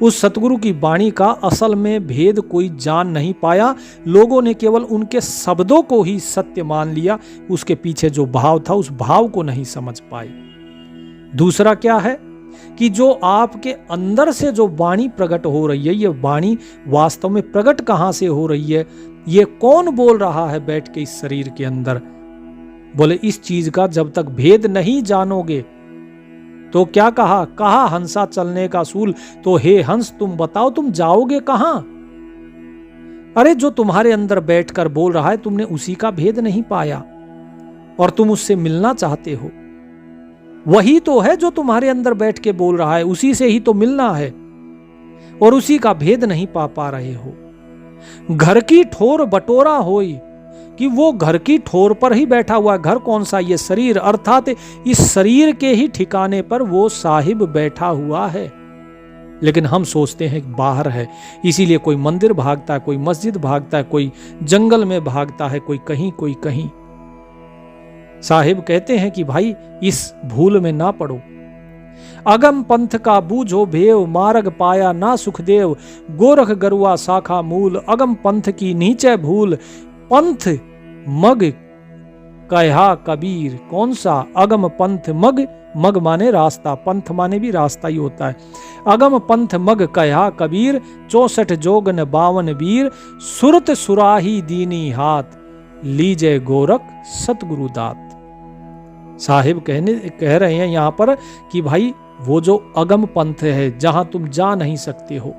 S1: उस सतगुरु की वाणी का असल में भेद कोई जान नहीं पाया। लोगों ने केवल उनके शब्दों को ही सत्य मान लिया, उसके पीछे जो भाव था उस भाव को नहीं समझ पाए। दूसरा क्या है कि जो आपके अंदर से जो वाणी प्रकट हो रही है, ये वाणी वास्तव में प्रकट कहां से हो रही है, ये कौन बोल रहा है बैठ के इस शरीर के अंदर। बोले इस चीज का जब तक भेद नहीं जानोगे, तो क्या कहा हंसा चलने का सूल, तो हे हंस तुम बताओ तुम जाओगे कहां। अरे जो तुम्हारे अंदर बैठकर बोल रहा है, तुमने उसी का भेद नहीं पाया और तुम उससे मिलना चाहते हो। वही तो है जो तुम्हारे अंदर बैठ के बोल रहा है, उसी से ही तो मिलना है और उसी का भेद नहीं पा रहे हो। घर की ठोर बटोरा होई, कि वो घर की ठोर पर ही बैठा हुआ है। घर कौन सा? ये शरीर, अर्थात इस शरीर के ही ठिकाने पर वो साहिब बैठा हुआ है। लेकिन हम सोचते हैं बाहर है, इसीलिए कोई मंदिर भागता है, कोई मस्जिद भागता है, कोई जंगल में भागता है, कोई कहीं कोई कहीं। साहिब कहते हैं कि भाई इस भूल में ना पड़ो। अगम पंथ का बूझो भेव, मार्ग पाया ना सुखदेव, गोरख गरुआ शाखा मूल, अगम पंथ की नीचे भूल, पंथ मग कहा कबीर। कौन सा? अगम पंथ मग, मग माने रास्ता, पंथ माने भी रास्ता ही होता है। अगम पंथ मग कहा कबीर, 64 जोगन 52 वीर, सुरत सुराही दीनी हाथ, लीजे गोरख सतगुरु दात। साहिब कह रहे हैं यहां पर कि भाई वो जो अगम पंथ है, जहां तुम जा नहीं सकते हो,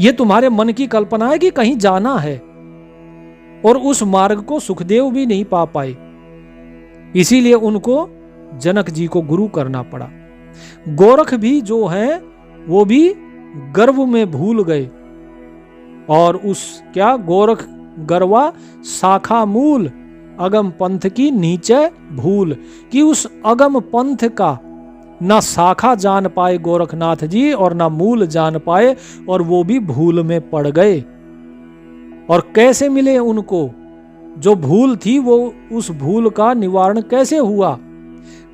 S1: ये तुम्हारे मन की कल्पना है कि कहीं जाना है, और उस मार्ग को सुखदेव भी नहीं पा पाए, इसीलिए उनको जनक जी को गुरु करना पड़ा। गोरख भी जो है वो भी गर्व में भूल गए, और उस क्या गोरख गरवा शाखा मूल, अगम पंथ की नीचे भूल, कि उस अगम पंथ का ना शाखा जान पाए गोरखनाथ जी और ना मूल जान पाए, और वो भी भूल में पड़ गए। और कैसे मिले उनको? जो भूल थी वो, उस भूल का निवारण कैसे हुआ?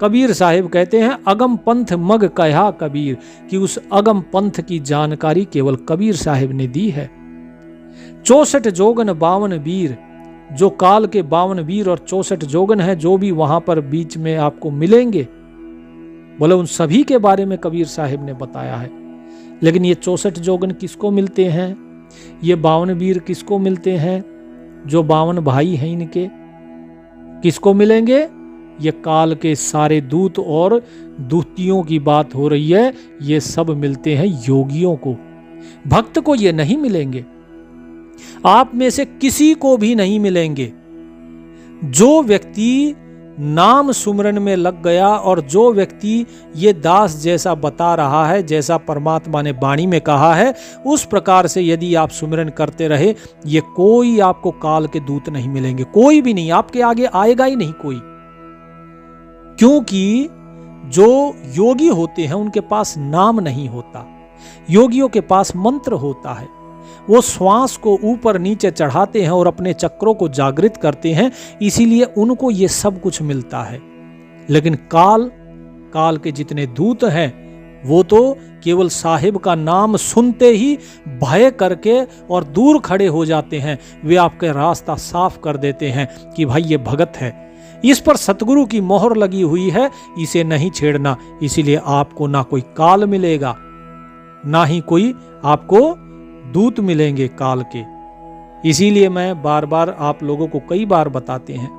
S1: कबीर साहिब कहते हैं अगम पंथ मग कहा कबीर, कि उस अगम पंथ की जानकारी केवल कबीर साहिब ने दी है। 64 जोगन 52 वीर, जो काल के 52 वीर और 64 जोगन है, जो भी वहां पर बीच में आपको मिलेंगे, बोले उन सभी के बारे में कबीर साहिब ने बताया है। लेकिन ये 64 जोगन किसको मिलते हैं? ये 52 वीर किसको मिलते हैं? जो 52 भाई हैं इनके किसको मिलेंगे? ये काल के सारे दूत और दूतियों की बात हो रही है, ये सब मिलते हैं योगियों को। भक्त को ये नहीं मिलेंगे, आप में से किसी को भी नहीं मिलेंगे। जो व्यक्ति नाम सुमरन में लग गया और जो व्यक्ति ये दास जैसा बता रहा है, जैसा परमात्मा ने वाणी में कहा है, उस प्रकार से यदि आप सुमरन करते रहे, ये कोई आपको काल के दूत नहीं मिलेंगे, कोई भी नहीं, आपके आगे आएगा ही नहीं कोई। क्योंकि जो योगी होते हैं उनके पास नाम नहीं होता, योगियों के पास मंत्र होता है। वो श्वास को ऊपर नीचे चढ़ाते हैं और अपने चक्रों को जागृत करते हैं, इसीलिए उनको ये सब कुछ मिलता है। लेकिन काल के जितने दूत हैं वो तो केवल साहिब का नाम सुनते ही भय करके और दूर खड़े हो जाते हैं। वे आपके रास्ता साफ कर देते हैं कि भाई ये भगत है, इस पर सतगुरु की मोहर लगी हुई है, इसे नहीं छेड़ना। इसीलिए आपको ना कोई काल मिलेगा, ना ही कोई आपको दूत मिलेंगे काल के। इसीलिए मैं बार बार आप लोगों को कई बार बताते हैं,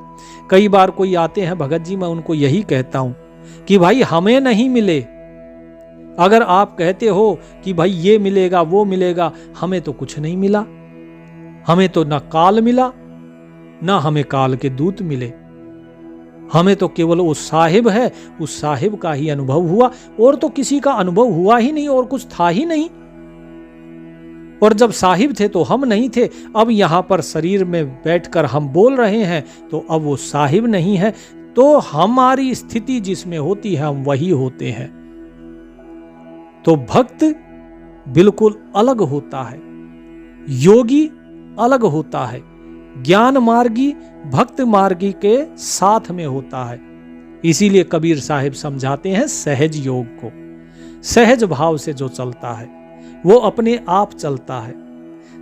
S1: कई बार कोई आते हैं भगत जी, मैं उनको यही कहता हूं कि भाई हमें नहीं मिले। अगर आप कहते हो कि भाई ये मिलेगा वो मिलेगा, हमें तो कुछ नहीं मिला, हमें तो ना काल मिला ना हमें काल के दूत मिले। हमें तो केवल वो साहिब है, उस साहिब का ही अनुभव हुआ, और तो किसी का अनुभव हुआ ही नहीं, और कुछ था ही नहीं। और जब साहिब थे तो हम नहीं थे, अब यहां पर शरीर में बैठकर हम बोल रहे हैं तो अब वो साहिब नहीं है, तो हमारी स्थिति जिसमें होती है हम वही होते हैं। तो भक्त बिल्कुल अलग होता है, योगी अलग होता है, ज्ञान मार्गी भक्त मार्गी के साथ में होता है। इसीलिए कबीर साहिब समझाते हैं सहज योग को। सहज भाव से जो चलता है वो अपने आप चलता है।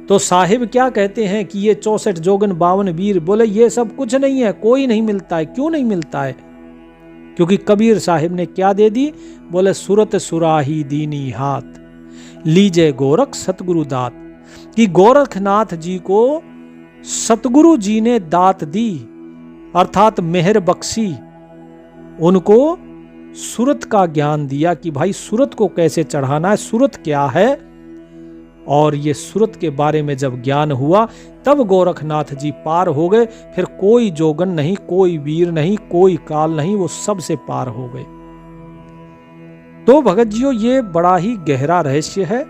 S1: तो साहिब क्या कहते हैं कि ये 64 जोगन 52 वीर, बोले ये सब कुछ नहीं है, कोई नहीं मिलता है। क्यों नहीं मिलता है? क्योंकि कबीर साहिब ने क्या दे दी? बोले सुरत सुराही दीनी हाथ, लीजे गोरख सतगुरु दात। कि गोरखनाथ जी को सतगुरु जी ने दात दी, अर्थात मेहर बख्शी, उनको सूरत का ज्ञान दिया कि भाई सूरत को कैसे चढ़ाना है, सूरत क्या है। और ये सूरत के बारे में जब ज्ञान हुआ तब गोरखनाथ जी पार हो गए। फिर कोई जोगन नहीं, कोई वीर नहीं, कोई काल नहीं, वो सबसे पार हो गए। तो भगत जियो ये बड़ा ही गहरा रहस्य है।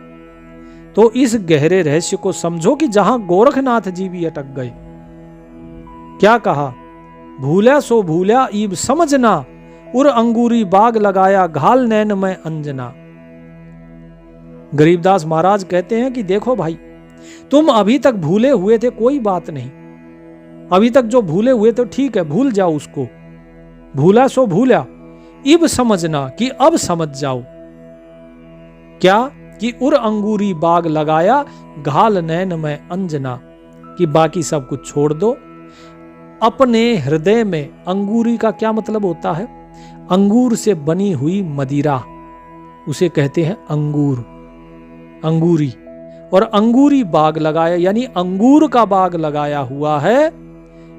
S1: तो इस गहरे रहस्य को समझो कि जहां गोरखनाथ जी भी अटक गए, क्या कहा? भूला सो भूला ईब समझना, उर अंगूरी बाग लगाया घाल नैन में अंजना। गरीबदास महाराज कहते हैं कि देखो भाई, तुम अभी तक भूले हुए थे, कोई बात नहीं, अभी तक जो भूले हुए थे ठीक है, भूल जाओ उसको। भूला सो भूला, इब समझना कि अब समझ जाओ। क्या? कि उर अंगूरी बाग लगाया घाल नैन में अंजना, कि बाकी सब कुछ छोड़ दो, अपने हृदय में। अंगूरी का क्या मतलब होता है? अंगूर से बनी हुई मदिरा, उसे कहते हैं अंगूर, अंगूरी। और अंगूरी बाग लगाया, यानी अंगूर का बाग लगाया हुआ है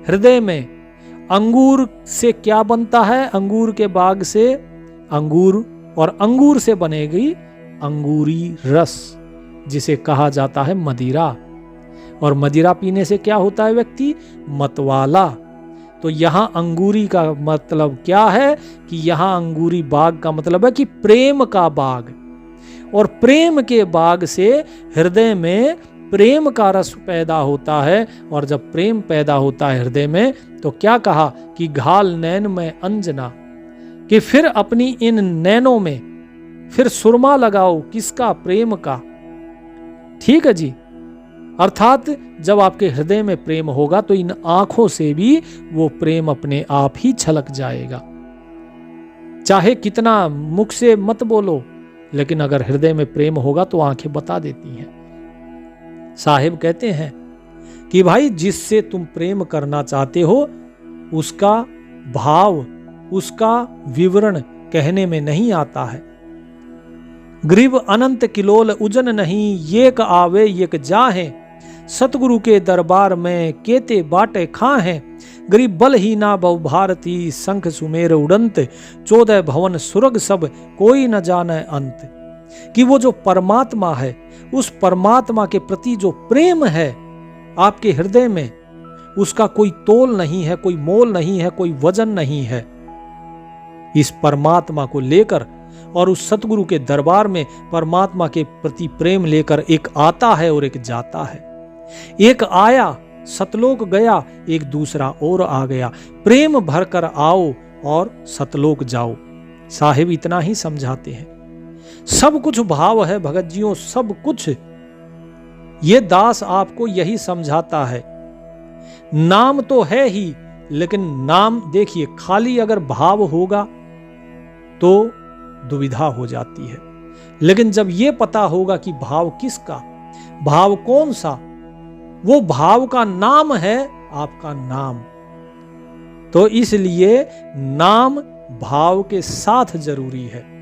S1: हृदय में। अंगूर से क्या बनता है? अंगूर के बाग से अंगूर, और अंगूर से बनेगी अंगूरी रस, जिसे कहा जाता है मदिरा। और मदिरा पीने से क्या होता है व्यक्ति? मतवाला। तो यहां अंगूरी का मतलब क्या है? कि यहां अंगूरी बाग का मतलब है कि प्रेम का बाग। और प्रेम के बाग से हृदय में प्रेम का रस पैदा होता है। और जब प्रेम पैदा होता है हृदय में, तो क्या कहा? कि घाल नैन में अंजना, कि फिर अपनी इन नैनों में फिर सुरमा लगाओ। किसका? प्रेम का। ठीक है जी। अर्थात जब आपके हृदय में प्रेम होगा तो इन आंखों से भी वो प्रेम अपने आप ही छलक जाएगा। चाहे कितना मुख से मत बोलो, लेकिन अगर हृदय में प्रेम होगा तो आंखें बता देती हैं। साहिब कहते हैं कि भाई जिससे तुम प्रेम करना चाहते हो उसका भाव, उसका विवरण कहने में नहीं आता है। ग्रीब अनंत किलोल उजन नहीं, येक आवे येक जाहे, सतगुरु के दरबार में केते बाटे खां हैं, गरीब बलहीना बहु भारती, शंख सुमेर उड़ंत, 14 भवन सुरग सब, कोई न जाने अंत। कि वो जो परमात्मा है, उस परमात्मा के प्रति जो प्रेम है आपके हृदय में, उसका कोई तोल नहीं है, कोई मोल नहीं है, कोई वजन नहीं है। इस परमात्मा को लेकर और उस सतगुरु के दरबार में परमात्मा के प्रति प्रेम लेकर एक आता है और एक जाता है। एक आया सतलोक गया, एक दूसरा और आ गया। प्रेम भरकर आओ और सतलोक जाओ। साहिब इतना ही समझाते हैं। सब कुछ भाव है भगत जियों, सब कुछ। ये दास आपको यही समझाता है। नाम तो है ही, लेकिन नाम देखिए खाली अगर भाव होगा तो दुविधा हो जाती है। लेकिन जब ये पता होगा कि भाव किसका, भाव कौन सा, वो भाव का नाम है आपका नाम। तो इसलिए नाम भाव के साथ जरूरी है।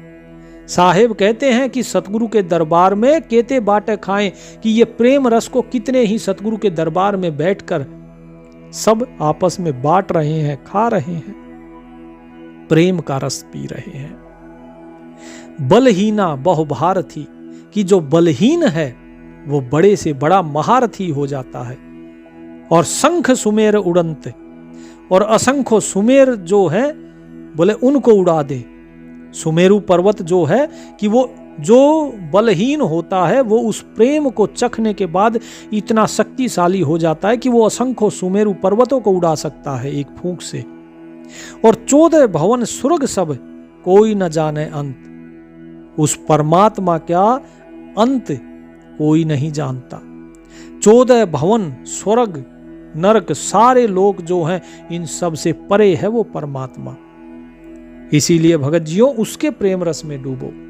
S1: साहेब कहते हैं कि सतगुरु के दरबार में केते बाटे खाएं, कि ये प्रेम रस को कितने ही सतगुरु के दरबार में बैठकर सब आपस में बांट रहे हैं, खा रहे हैं, प्रेम का रस पी रहे हैं। बलहीना बहु भारती, कि जो बलहीन है वो बड़े से बड़ा महारथी हो जाता है। और शंख सुमेर उड़ंत, और असंख्य सुमेर जो है बोले उनको उड़ा दे। सुमेरु पर्वत जो है कि वो जो बलहीन होता है वो उस प्रेम को चखने के बाद इतना शक्तिशाली हो जाता है कि वो असंख्य सुमेरु पर्वतों को उड़ा सकता है एक फूंक से। और 14 भवन स्वर्ग सब, कोई न जाने अंत। उस परमात्मा का अंत कोई नहीं जानता। 14 भवन स्वर्ग नरक सारे लोग जो हैं, इन सब से परे है वो परमात्मा। इसीलिए भगत जियों उसके प्रेम रस में डूबो।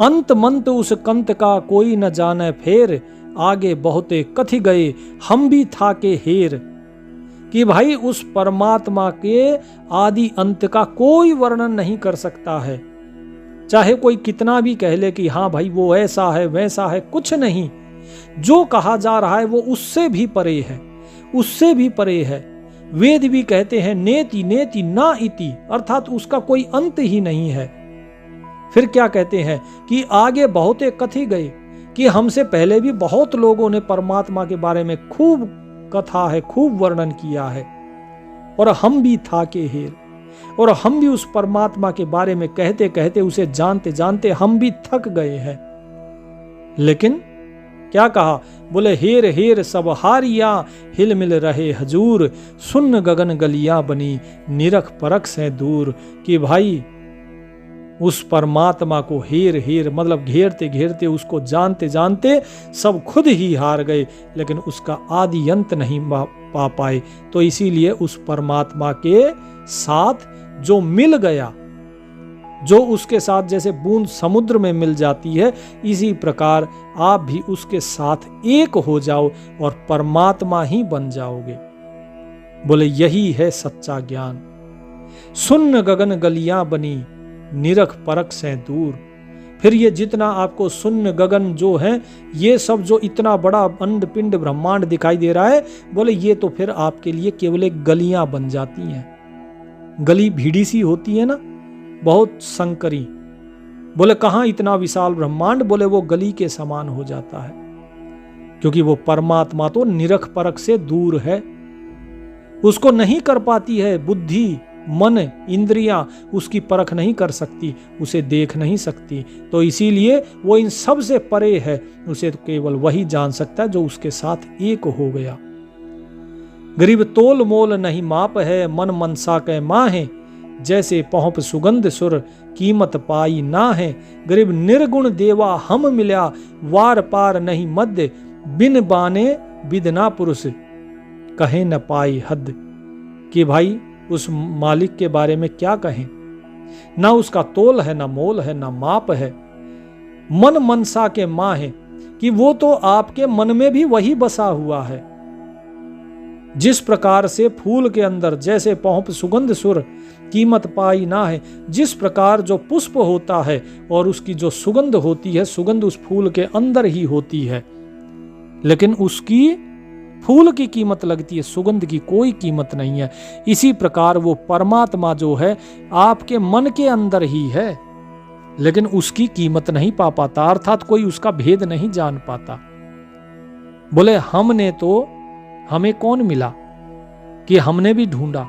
S1: अंत मंत उस कंत का, कोई न जाने फेर, आगे बहुते कथि गए, हम भी था के हेर। कि भाई उस परमात्मा के आदि अंत का कोई वर्णन नहीं कर सकता है। चाहे कोई कितना भी कह ले कि हाँ भाई वो ऐसा है वैसा है, कुछ नहीं। जो कहा जा रहा है वो उससे भी परे है, उससे भी परे है। वेद भी कहते हैं नेति नेति ना इति, अर्थात उसका कोई अंत ही नहीं है। फिर क्या कहते हैं कि आगे बहुते कथी गए, कि हमसे पहले भी बहुत लोगों ने परमात्मा के बारे में खूब कथा है, खूब वर्णन किया है। और हम भी था के हेर, और हम भी उस परमात्मा के बारे में कहते कहते, उसे जानते जानते हम भी थक गए हैं। लेकिन क्या कहा, बोले हेर हेर सब हारिया, हिल मिल रहे हजूर, सुन्न गगन गलियां बनी, निरख परख से दूर। कि भाई उस परमात्मा को हेर हेर मतलब घेरते घेरते, उसको जानते जानते सब खुद ही हार गए, लेकिन उसका आदि अंत नहीं पा पाए। तो इसीलिए उस परमात्मा के साथ जो मिल गया, जो उसके साथ जैसे बूंद समुद्र में मिल जाती है, इसी प्रकार आप भी उसके साथ एक हो जाओ और परमात्मा ही बन जाओगे। बोले यही है सच्चा ज्ञान। सुन्न गगन गलियां बनी, निरख परख से दूर। फिर ये जितना आपको शून्य गगन जो है, ये सब जो इतना बड़ा अंड पिंड ब्रह्मांड दिखाई दे रहा है, बोले ये तो फिर आपके लिए केवल एक गलियां बन जाती हैं। गली भीड़ी सी होती है ना, बहुत संकरी। बोले कहां इतना विशाल ब्रह्मांड, बोले वो गली के समान हो जाता है, क्योंकि वो परमात्मा तो निरख परख से दूर है। उसको नहीं कर पाती है बुद्धि, मन, इंद्रियां उसकी परख नहीं कर सकती, उसे देख नहीं सकती। तो इसीलिए वो इन सब से परे है। उसे तो केवल वही जान सकता है जो उसके साथ एक हो गया। गरीब तोल मोल नहीं माप है, मन मनसा के माहे, जैसे पहुंप सुगंध सुर, कीमत पाई ना है। गरीब निर्गुण देवा हम मिल्या, वार पार नहीं मध्य, बिन बाने बिदना पुरुष, कहे न पाई हद। कि भाई उस मालिक के बारे में क्या कहें, ना उसका तोल है, ना मोल है, ना माप है। मन मनसा के माँ है, कि वो तो आपके मन में भी वही बसा हुआ है। जिस प्रकार से फूल के अंदर जैसे पहुंप सुगंध सुर, कीमत पाई ना है, जिस प्रकार जो पुष्प होता है और उसकी जो सुगंध होती है, सुगंध उस फूल के अंदर ही होती है, लेकिन उसकी फूल की कीमत लगती है, सुगंध की कोई कीमत नहीं है। इसी प्रकार वो परमात्मा जो है आपके मन के अंदर ही है, लेकिन उसकी कीमत नहीं पा पाता, अर्थात कोई उसका भेद नहीं जान पाता। बोले हमने तो, हमें कौन मिला कि हमने भी ढूंढा।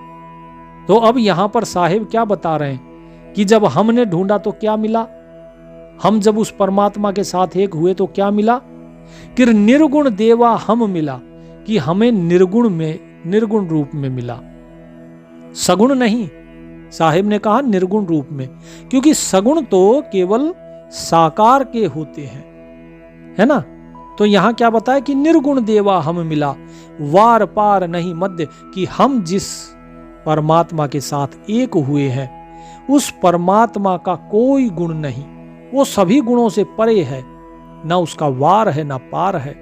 S1: तो अब यहां पर साहिब क्या बता रहे हैं कि जब हमने ढूंढा तो क्या मिला, हम जब उस परमात्मा के साथ एक हुए तो क्या मिला कि निर्गुण देवा हम मिला, कि हमें निर्गुण रूप में मिला, सगुण नहीं। साहिब ने कहा निर्गुण रूप में, क्योंकि सगुण तो केवल साकार के होते हैं, है ना। तो यहां क्या बताया कि निर्गुण देवा हम मिला, वार पार नहीं मध्य, कि हम जिस परमात्मा के साथ एक हुए हैं उस परमात्मा का कोई गुण नहीं, वो सभी गुणों से परे है, ना उसका वार है ना पार है,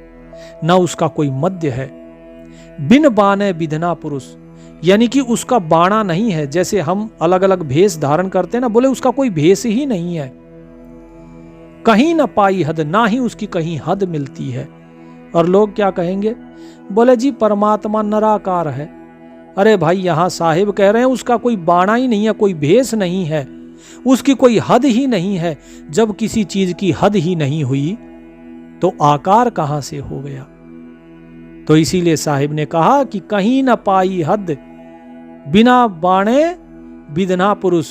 S1: ना उसका कोई मध्य है। बिन बाने विधना पुरुष, यानी कि उसका बाणा नहीं है। जैसे हम अलग अलग भेष धारण करते हैं ना, बोले उसका कोई भेष ही नहीं है। कहीं ना पाई हद, ना ही उसकी कहीं हद मिलती है। और लोग क्या कहेंगे, बोले जी परमात्मा निराकार है। अरे भाई यहां साहिब कह रहे हैं उसका कोई बाणा ही नहीं है, कोई भेष नहीं है, उसकी कोई हद ही नहीं है। जब किसी चीज की हद ही नहीं हुई तो आकार कहां से हो गया। तो इसीलिए साहिब ने कहा कि कहीं न पाई हद, बिना बाणे विधना पुरुष।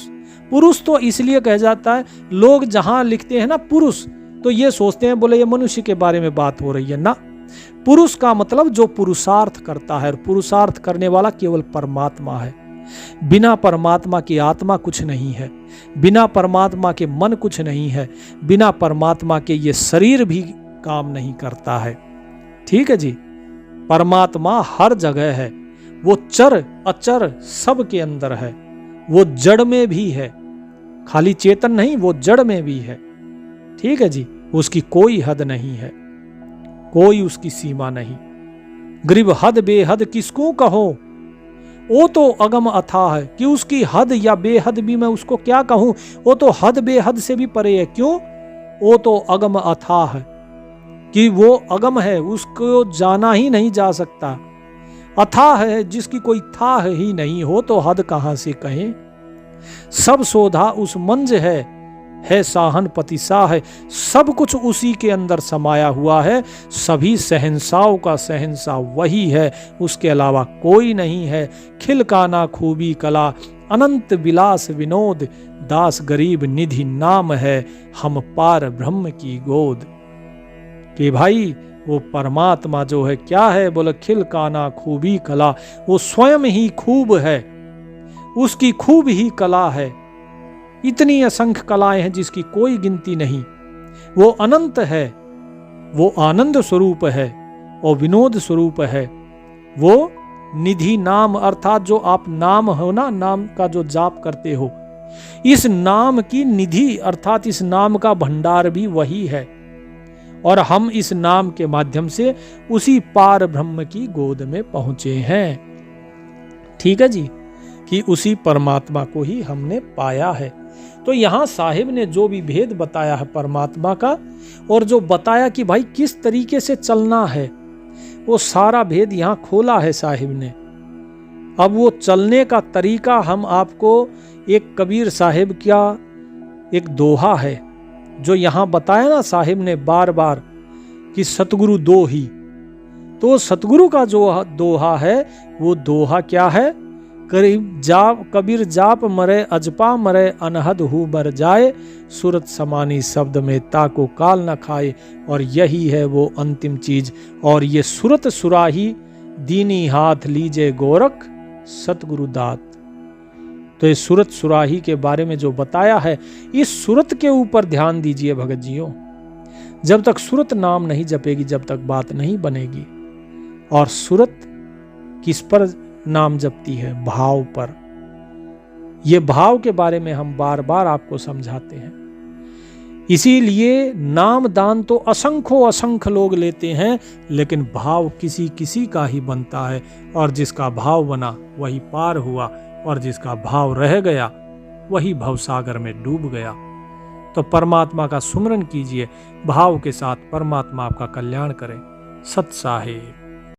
S1: पुरुष तो इसलिए कह जाता है, लोग जहां लिखते हैं ना पुरुष, तो ये सोचते हैं बोले ये मनुष्य के बारे में बात हो रही है ना। पुरुष का मतलब जो पुरुषार्थ करता है, और पुरुषार्थ करने वाला केवल परमात्मा है। बिना परमात्मा की आत्मा कुछ नहीं है, बिना परमात्मा के मन कुछ नहीं है, बिना परमात्मा के ये शरीर भी काम नहीं करता है। ठीक है जी, परमात्मा हर जगह है, वो चर अचर सब के अंदर है, वो जड़ में भी है, खाली चेतन नहीं, वो जड़ में भी है। ठीक है जी, उसकी कोई हद नहीं है, कोई उसकी सीमा नहीं। गरीब हद बेहद किसको कहो, वो तो अगम अथाह है, कि उसकी हद या बेहद भी मैं उसको क्या कहूं, वो तो हद बेहद से भी परे है। क्यों, वो तो अगम अथाह है, कि वो अगम है, उसको जाना ही नहीं जा सकता। अथाह है, जिसकी कोई थाह ही नहीं हो, तो हद कहां से कहें। सब शोधा उस मंज है साहन पति शाह है, सब कुछ उसी के अंदर समाया हुआ है। सभी शहंशाहों का शहंशाह वही है, उसके अलावा कोई नहीं है। खिलकाना खूबी कला, अनंत विलास विनोद, दास गरीब निधि नाम है, हम पार ब्रह्म की गोद। कि भाई वो परमात्मा जो है क्या है, बोले खिलकाना खूबी कला, वो स्वयं ही खूब है, उसकी खूब ही कला है। इतनी असंख्य कलाएं हैं जिसकी कोई गिनती नहीं। वो अनंत है, वो आनंद स्वरूप है और विनोद स्वरूप है। वो निधि नाम, अर्थात जो आप नाम हो ना, नाम का जो जाप करते हो, इस नाम की निधि अर्थात इस नाम का भंडार भी वही है। और हम इस नाम के माध्यम से उसी पार ब्रह्म की गोद में पहुंचे हैं। ठीक है जी, कि उसी परमात्मा को ही हमने पाया है। तो यहां साहिब ने जो भी भेद बताया है परमात्मा का, और जो बताया कि भाई किस तरीके से चलना है, वो सारा भेद यहां खोला है साहिब ने। अब वो चलने का तरीका हम आपको, एक कबीर साहिब का एक दोहा है जो यहां बताया ना साहिब ने बार बार, कि सतगुरु दो ही। तो सतगुरु का जो दोहा है, वो दोहा क्या है, करीब जाप कबीर जाप मरे अजपा मरे, अनहद हु बर जाए, सूरत समानी शब्द में ताको काल न खाए। और यही है वो अंतिम चीज। और ये सूरत सुराही दीनी हाथ लीजे गोरख, सतगुरु दात। तो इस सूरत सुराही के बारे में जो बताया है, इस सूरत के ऊपर ध्यान दीजिए भगत जियों। जब तक सूरत नाम नहीं जपेगी, जब तक बात नहीं बनेगी। और सूरत किस पर नाम जपती है, भाव पर। यह भाव के बारे में हम बार बार आपको समझाते हैं। इसीलिए नाम दान तो असंख्य लोग लेते हैं, लेकिन भाव किसी किसी का ही बनता है। और जिसका भाव बना वही पार हुआ, और जिसका भाव रह गया वही भवसागर में डूब गया। तो परमात्मा का सुमरन कीजिए, भाव के साथ परमात्मा आपका कल्याण करे। सत साहिब।